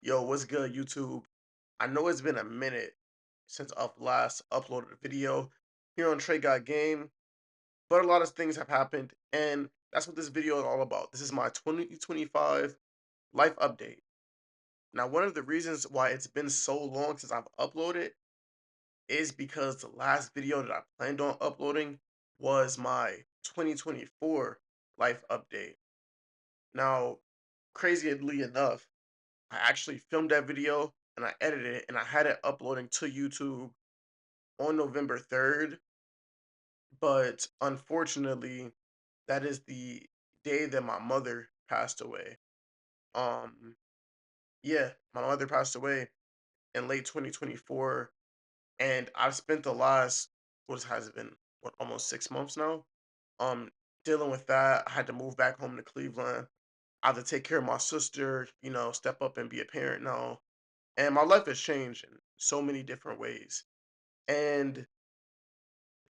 Yo, what's good, YouTube? I know it's been a minute since I've last uploaded a video here on Trey Got Game, but a lot of things have happened, and that's what this video is all about. This is my 2025 life update. Now, one of the reasons why it's been so long since I've uploaded is because the last video that I planned on uploading was my 2024 life update. Now, crazily enough, I actually filmed that video and I edited it and I had it uploading to YouTube on November 3rd. But unfortunately, that is the day that my mother passed away. Um, yeah, my mother passed away in late 2024. And I've spent the last, what has it been, what, almost 6 months now? Um, Dealing with that. I had to move back home to Cleveland. I have to take care of my sister, step up and be a parent now. And my life has changed in so many different ways. And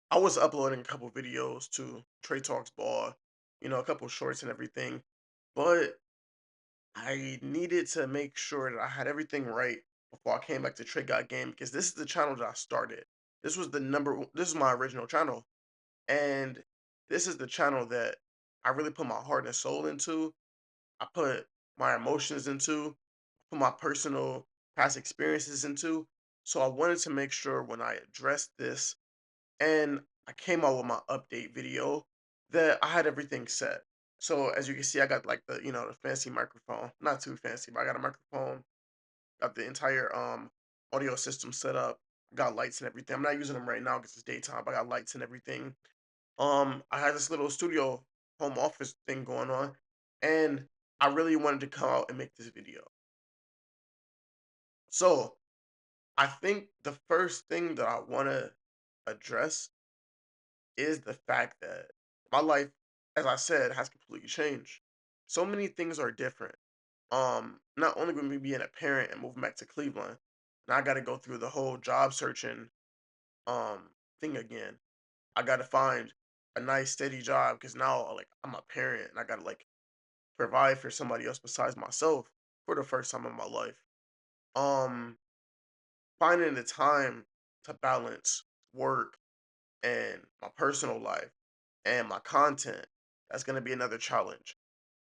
I was uploading a couple videos to Trey Talks Ball, a couple shorts and everything. But I needed to make sure that I had everything right before I came back to Trey Got Game because this is the channel that I started. This is my original channel. And this is the channel that I really put my heart and soul into. I put my emotions into, put my personal past experiences into. So I wanted to make sure when I addressed this and I came out with my update video that I had everything set. So as you can see, I got like the fancy microphone. Not too fancy, but I got a microphone, got the entire audio system set up, got lights and everything. I'm not using them right now because it's daytime, but I got lights and everything. I had this little studio home office thing going on, and I really wanted to come out and make this video. So I think the first thing that I want to address is the fact that my life, as I said, has completely changed. So many things are different. Not only with me being a parent and moving back to Cleveland, now I got to go through the whole job searching thing again. I got to find a nice steady job because now like I'm a parent and I got to like provide for somebody else besides myself for the first time in my life. Um, Finding the time to balance work and my personal life and my content, that's gonna be another challenge.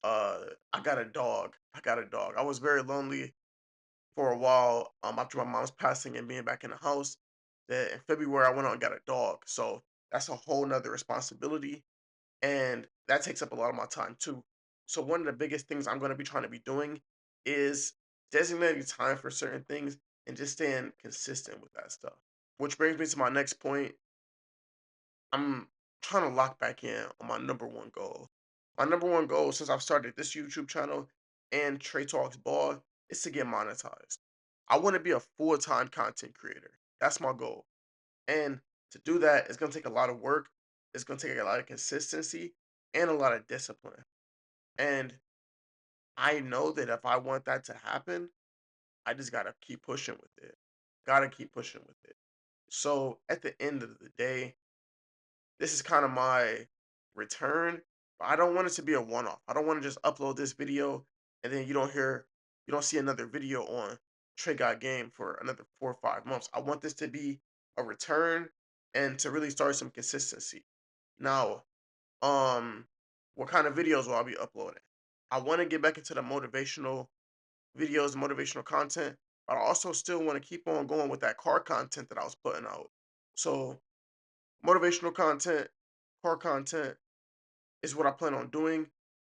I got a dog. I got a dog. I was very lonely for a while, after my mom's passing and being back in the house. That in February I went out and got a dog. So that's a whole nother responsibility. And that takes up a lot of my time too. So one of the biggest things I'm gonna be trying to be doing is designating time for certain things and just staying consistent with that stuff. Which brings me to my next point. I'm trying to lock back in on my number one goal. My number one goal since I've started this YouTube channel and Trey Talks Ball is to get monetized. I want to be a full-time content creator. That's my goal. And to do that, it's gonna take a lot of work. It's gonna take a lot of consistency and a lot of discipline. And I know that if I want that to happen, I just gotta keep pushing with it. Gotta keep pushing with it. So at the end of the day, this is kind of my return, but I don't want it to be a one-off. I don't want to just upload this video and then you don't see another video on Trey Got Game for another 4 or 5 months. I want this to be a return and to really start some consistency. Now, um, what kind of videos will I be uploading? I want to get back into the motivational videos, motivational content, but I also still want to keep on going with that car content that I was putting out. So motivational content, car content is what I plan on doing.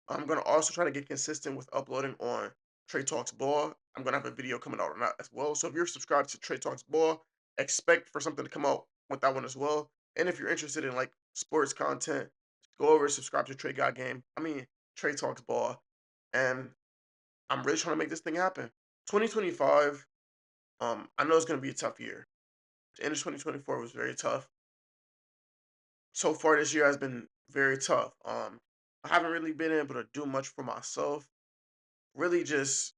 I'm gonna also try to get consistent with uploading on Trey Talks Ball. I'm gonna have a video coming out on that as well. So if you're subscribed to Trey Talks Ball, expect for something to come out with that one as well. And if you're interested in like sports content, go over and subscribe to Trey Got Game. I mean Trey Talks Ball. And I'm really trying to make this thing happen. 2025, I know it's gonna be a tough year. The end of 2024 was very tough. So far this year has been very tough. I haven't really been able to do much for myself. Really just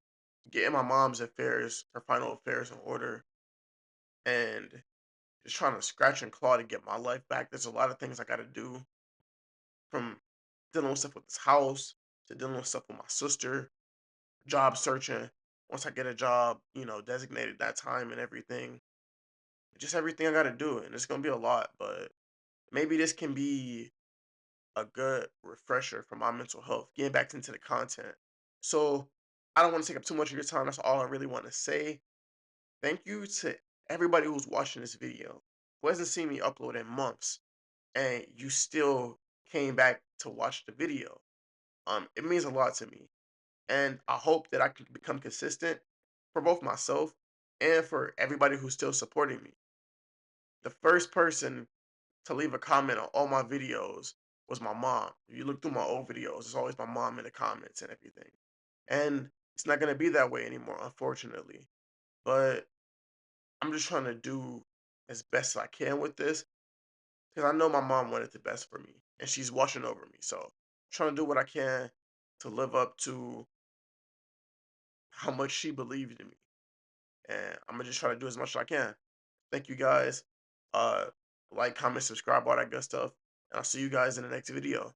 getting my mom's affairs, her final affairs in order, and just trying to scratch and claw to get my life back. There's a lot of things I got to do, from dealing with stuff with this house to dealing with stuff with my sister, job searching once I get a job, designated that time and everything, just everything I gotta do, and it's gonna be a lot, but maybe this can be a good refresher for my mental health, getting back into the content. So I don't want to take up too much of your time. That's all I really want to say. Thank you to everybody who's watching this video, who hasn't seen me upload in months, and you still came back to watch the video. It means a lot to me. And I hope that I can become consistent for both myself and for everybody who's still supporting me. The first person to leave a comment on all my videos was my mom. If you look through my old videos, it's always my mom in the comments and everything. And it's not gonna be that way anymore, unfortunately. But I'm just trying to do as best I can with this because I know my mom wanted the best for me and she's watching over me. So trying to do what I can to live up to how much she believed in me. And I'm gonna just try to do as much as I can. Thank you guys. Uh like, comment, subscribe, all that good stuff. And I'll see you guys in the next video.